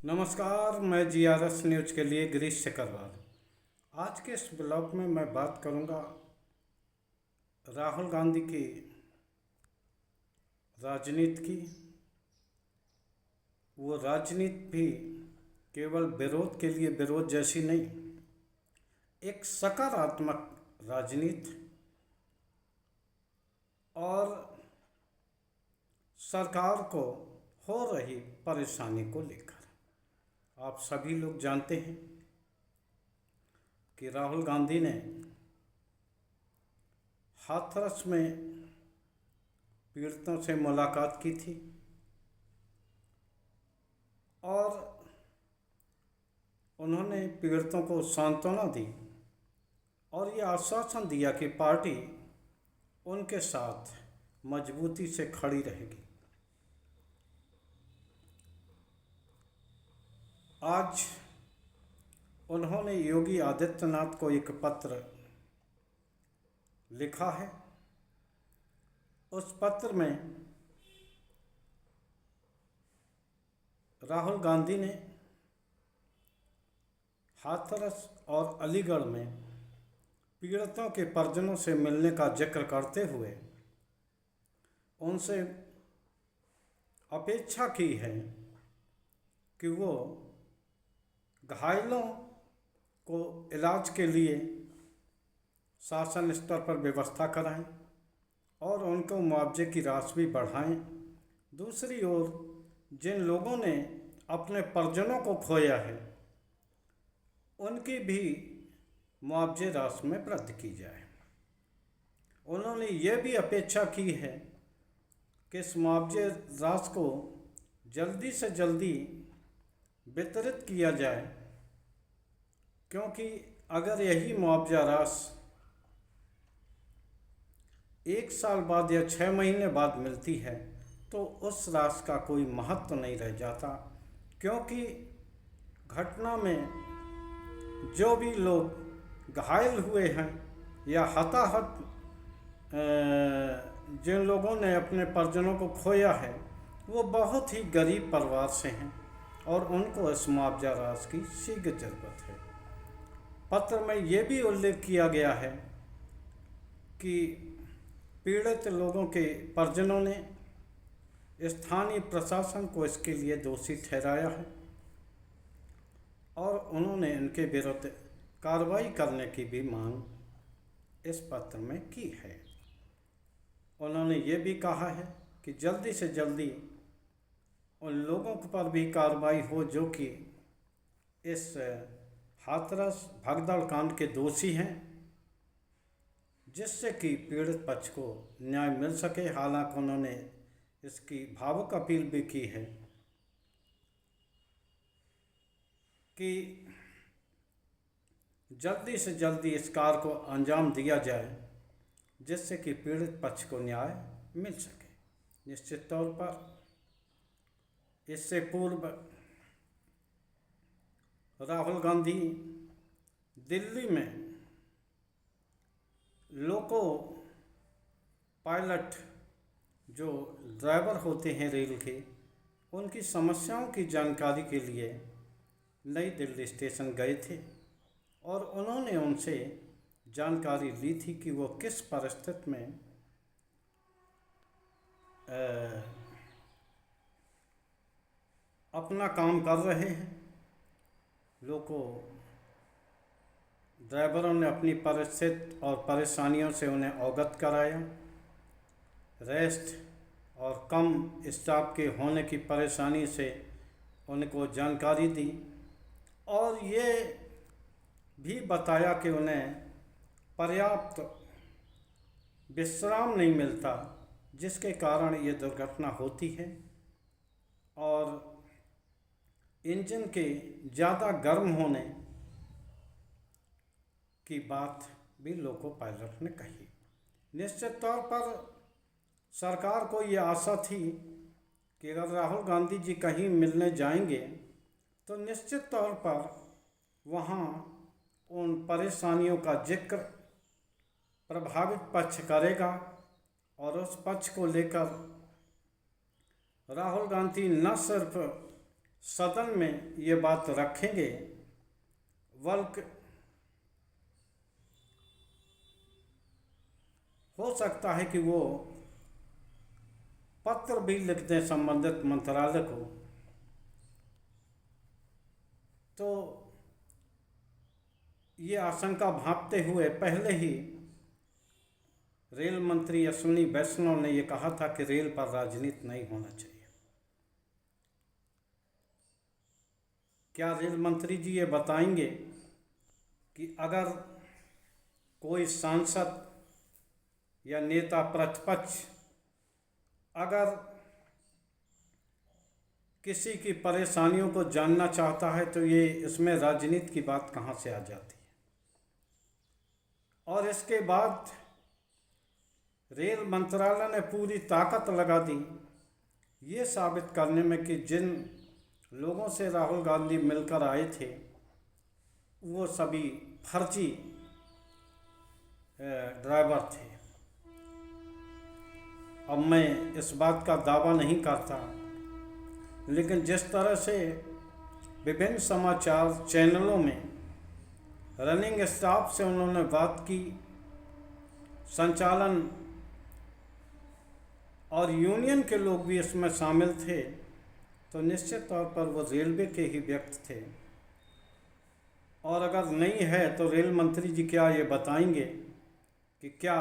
नमस्कार, मैं GRS news के लिए गिरीश चक्रवाल। आज के इस ब्लॉग में मैं बात करूंगा राहुल गांधी की राजनीति की। वो राजनीति भी केवल विरोध के लिए विरोध जैसी नहीं, एक सकारात्मक राजनीति और सरकार को हो रही परेशानी को लेकर। आप सभी लोग जानते हैं कि राहुल गांधी ने हाथरस में पीड़ितों से मुलाकात की थी और उन्होंने पीड़ितों को सांत्वना दी और ये आश्वासन दिया कि पार्टी उनके साथ मजबूती से खड़ी रहेगी। आज उन्होंने योगी आदित्यनाथ को एक पत्र लिखा है। उस पत्र में राहुल गांधी ने हाथरस और अलीगढ़ में पीड़ितों के परिजनों से मिलने का जिक्र करते हुए उनसे अपेक्षा की है कि वो घायलों को इलाज के लिए शासन स्तर पर व्यवस्था कराएं और उनको मुआवजे की राशि भी बढ़ाएं। दूसरी ओर जिन लोगों ने अपने परिजनों को खोया है उनकी भी मुआवजे राशि में वृद्धि की जाए। उन्होंने ये भी अपेक्षा की है कि इस मुआवजे राशि को जल्दी से जल्दी वितरित किया जाए, क्योंकि अगर यही मुआवजा राशि 1 साल बाद या 6 महीने बाद मिलती है तो उस राशि का कोई महत्व नहीं रह जाता, क्योंकि घटना में जो भी लोग घायल हुए हैं या हताहत जिन लोगों ने अपने परिजनों को खोया है वो बहुत ही गरीब परिवार से हैं और उनको इस मुआवजा राशि की शीघ्र जरूरत है। पत्र में ये भी उल्लेख किया गया है कि पीड़ित लोगों के परिजनों ने स्थानीय प्रशासन को इसके लिए दोषी ठहराया है और उन्होंने इनके विरुद्ध कार्रवाई करने की भी मांग इस पत्र में की है। उन्होंने ये भी कहा है कि जल्दी से जल्दी उन लोगों पर भी कार्रवाई हो जो कि इस हाथरस भगदड़ कांड के दोषी हैं, जिससे कि पीड़ित पक्ष को न्याय मिल सके। हालांकि उन्होंने इसकी भावुक अपील भी की है कि जल्दी से जल्दी इस कार्य को अंजाम दिया जाए जिससे कि पीड़ित पक्ष को न्याय मिल सके। निश्चित तौर पर इससे पूर्व राहुल गांधी दिल्ली में लोको पायलट जो ड्राइवर होते हैं रेल के, उनकी समस्याओं की जानकारी के लिए नई दिल्ली स्टेशन गए थे और उन्होंने उनसे जानकारी ली थी कि वो किस परिस्थिति में अपना काम कर रहे हैं। लोको ड्राइवरों ने अपनी परिस्थिति और परेशानियों से उन्हें अवगत कराया। रेस्ट और कम स्टाफ के होने की परेशानी से उनको जानकारी दी और ये भी बताया कि उन्हें पर्याप्त विश्राम नहीं मिलता, जिसके कारण ये दुर्घटना होती है और इंजन के ज़्यादा गर्म होने की बात भी लोको पायलट ने कही। निश्चित तौर पर सरकार को ये आशा थी कि अगर राहुल गांधी जी कहीं मिलने जाएंगे तो निश्चित तौर पर वहाँ उन परेशानियों का जिक्र प्रभावित पक्ष करेगा और उस पक्ष को लेकर राहुल गांधी न सिर्फ सदन में ये बात रखेंगे, बल्कि हो सकता है कि वो पत्र भी लिख दें संबंधित मंत्रालय को। तो ये आशंका भांपते हुए पहले ही रेल मंत्री अश्विनी वैष्णव ने ये कहा था कि रेल पर राजनीति नहीं होना चाहिए। क्या रेल मंत्री जी ये बताएंगे कि अगर कोई सांसद या नेता प्रतिपक्ष अगर किसी की परेशानियों को जानना चाहता है तो ये इसमें राजनीति की बात कहाँ से आ जाती है? और इसके बाद रेल मंत्रालय ने पूरी ताकत लगा दी ये साबित करने में कि जिन लोगों से राहुल गांधी मिलकर आए थे वो सभी फर्जी ड्राइवर थे। अब मैं इस बात का दावा नहीं करता, लेकिन जिस तरह से विभिन्न समाचार चैनलों में रनिंग स्टाफ से उन्होंने बात की, संचालन और यूनियन के लोग भी इसमें शामिल थे, तो निश्चित तौर पर वो रेलवे के ही व्यक्ति थे। और अगर नहीं है तो रेल मंत्री जी क्या ये बताएंगे कि क्या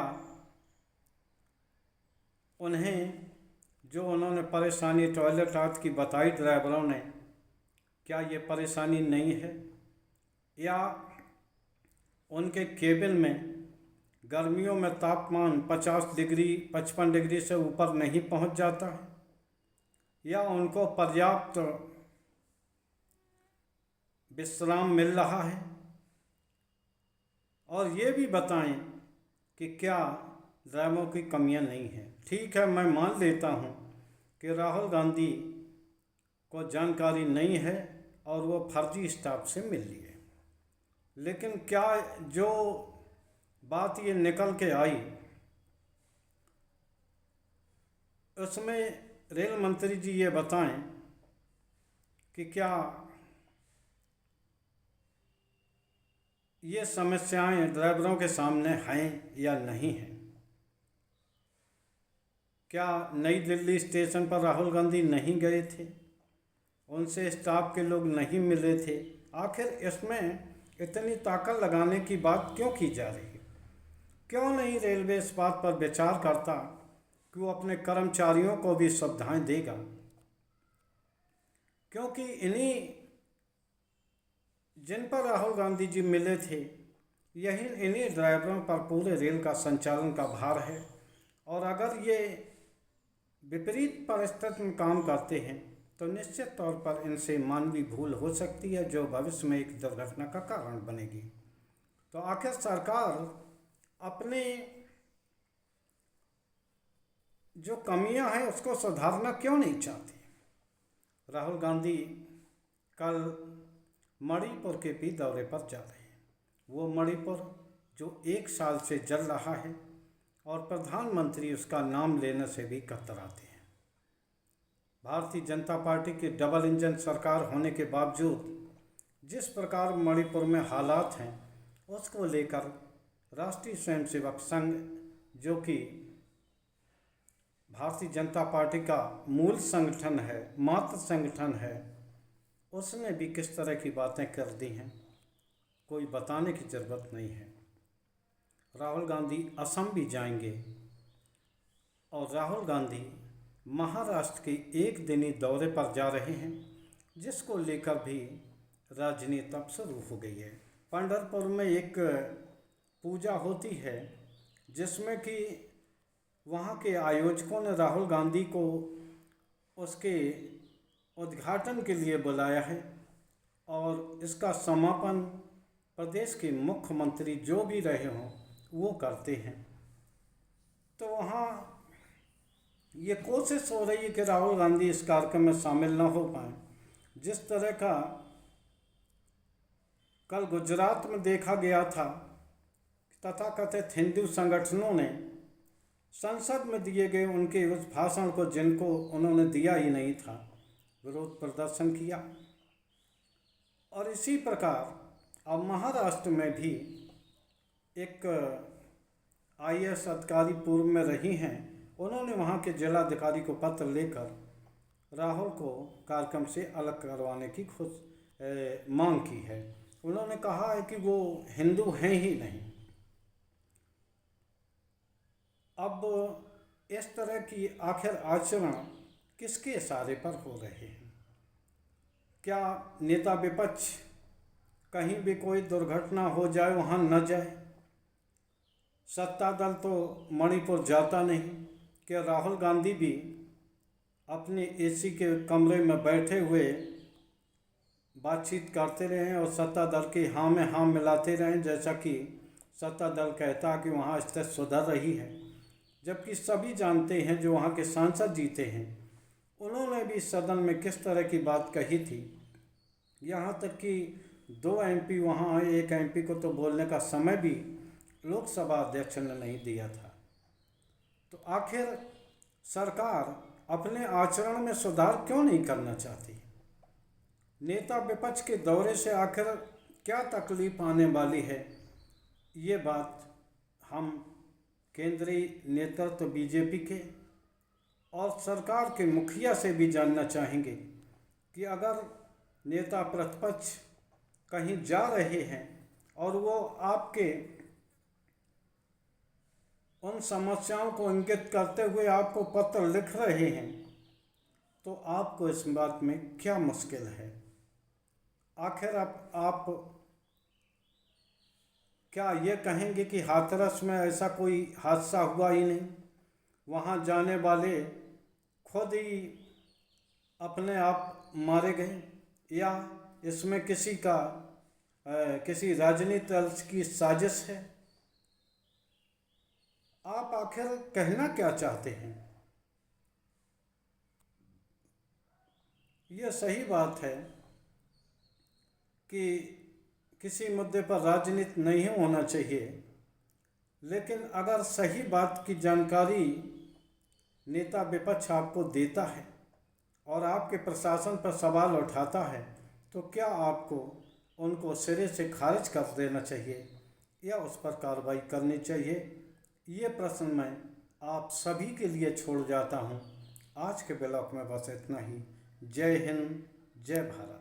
उन्हें जो उन्होंने परेशानी टॉयलेट आदि की बताई ड्राइवरों ने, क्या ये परेशानी नहीं है, या उनके केबिन में गर्मियों में तापमान 50 डिग्री 55 डिग्री से ऊपर नहीं पहुंच जाता है, या उनको पर्याप्त विश्राम मिल रहा है। और ये भी बताएं कि क्या ड्राइवरों की कमियां नहीं हैं। ठीक है, मैं मान लेता हूं कि राहुल गांधी को जानकारी नहीं है और वो फर्जी स्टाफ से मिल लिए, लेकिन क्या जो बात ये निकल के आई उसमें रेल मंत्री जी ये बताएं कि क्या ये समस्याएं ड्राइवरों के सामने हैं या नहीं हैं। क्या नई दिल्ली स्टेशन पर राहुल गांधी नहीं गए थे, उनसे स्टाफ के लोग नहीं मिले थे? आखिर इसमें इतनी ताकत लगाने की बात क्यों की जा रही है? क्यों नहीं रेलवे इस बात पर विचार करता कि वो अपने कर्मचारियों को भी सुविधाएं देगा? क्योंकि जिन पर राहुल गांधी जी मिले थे इन्हीं ड्राइवरों पर पूरे रेल का संचालन का भार है। और अगर ये विपरीत परिस्थिति में काम करते हैं तो निश्चित तौर पर इनसे मानवीय भूल हो सकती है जो भविष्य में एक दुर्घटना का कारण बनेगी। तो आखिर सरकार अपने जो कमियां हैं उसको सुधारना क्यों नहीं चाहती? राहुल गांधी कल मणिपुर के भी दौरे पर जा रहे हैं। वो मणिपुर जो 1 साल से जल रहा है और प्रधानमंत्री उसका नाम लेने से भी कतराते हैं। भारतीय जनता पार्टी की डबल इंजन सरकार होने के बावजूद जिस प्रकार मणिपुर में हालात हैं उसको लेकर राष्ट्रीय स्वयंसेवक संघ, जो कि भारतीय जनता पार्टी का मूल संगठन है, मातृ संगठन है, उसने भी किस तरह की बातें कर दी हैं कोई बताने की ज़रूरत नहीं है। राहुल गांधी असम भी जाएंगे और राहुल गांधी महाराष्ट्र के 1 दिनी दौरे पर जा रहे हैं, जिसको लेकर भी राजनीति अब शुरू हो गई है। पंढरपुर में एक पूजा होती है जिसमें कि वहाँ के आयोजकों ने राहुल गांधी को उसके उद्घाटन के लिए बुलाया है और इसका समापन प्रदेश के मुख्यमंत्री जो भी रहे हों वो करते हैं। तो वहाँ ये कोशिश हो रही है कि राहुल गांधी इस कार्यक्रम में शामिल न हो पाए। जिस तरह का कल गुजरात में देखा गया था, तथाकथित हिंदू संगठनों ने संसद में दिए गए उनके उस भाषण को, जिनको उन्होंने दिया ही नहीं था, विरोध प्रदर्शन किया। और इसी प्रकार अब महाराष्ट्र में भी एक IAS अधिकारी पूर्व में रही हैं, उन्होंने वहाँ के जिलाधिकारी को पत्र लेकर राहुल को कार्यक्रम से अलग करवाने की मांग की है। उन्होंने कहा है कि वो हिंदू हैं ही नहीं। अब इस तरह की आखिर आचरण किसके इशारे पर हो रहे हैं? क्या नेता विपक्ष कहीं भी कोई दुर्घटना हो जाए वहाँ न जाए? सत्ता दल तो मणिपुर जाता नहीं। क्या राहुल गांधी भी अपने AC के कमरे में बैठे हुए बातचीत करते रहें और सत्ता दल के हाँ में हाँ मिलाते रहें, जैसा कि सत्ता दल कहता कि वहाँ स्थिति सुधर रही है? जबकि सभी जानते हैं, जो वहाँ के सांसद जीते हैं, उन्होंने भी सदन में किस तरह की बात कही थी। यहाँ तक कि 2 MP वहाँ आए, 1 MP को तो बोलने का समय भी लोकसभा अध्यक्ष ने नहीं दिया था। तो आखिर सरकार अपने आचरण में सुधार क्यों नहीं करना चाहती? नेता विपक्ष के दौरे से आखिर क्या तकलीफ आने वाली है? ये बात हम केंद्रीय नेतृत्व BJP के और सरकार के मुखिया से भी जानना चाहेंगे कि अगर नेता प्रतिपक्ष कहीं जा रहे हैं और वो आपके उन समस्याओं को इंगित करते हुए आपको पत्र लिख रहे हैं, तो आपको इस बात में क्या मुश्किल है? आखिर आप क्या ये कहेंगे कि हाथरस में ऐसा कोई हादसा हुआ ही नहीं, वहाँ जाने वाले खुद ही अपने आप मारे गए, या इसमें किसी राजनीतिक दल की साजिश है? आप आखिर कहना क्या चाहते हैं? यह सही बात है कि किसी मुद्दे पर राजनीति नहीं होना चाहिए, लेकिन अगर सही बात की जानकारी नेता विपक्ष आपको देता है और आपके प्रशासन पर सवाल उठाता है, तो क्या आपको उनको सिरे से खारिज कर देना चाहिए या उस पर कार्रवाई करनी चाहिए? ये प्रश्न मैं आप सभी के लिए छोड़ जाता हूँ। आज के ब्लॉग में बस इतना ही। जय हिंद, जय भारत।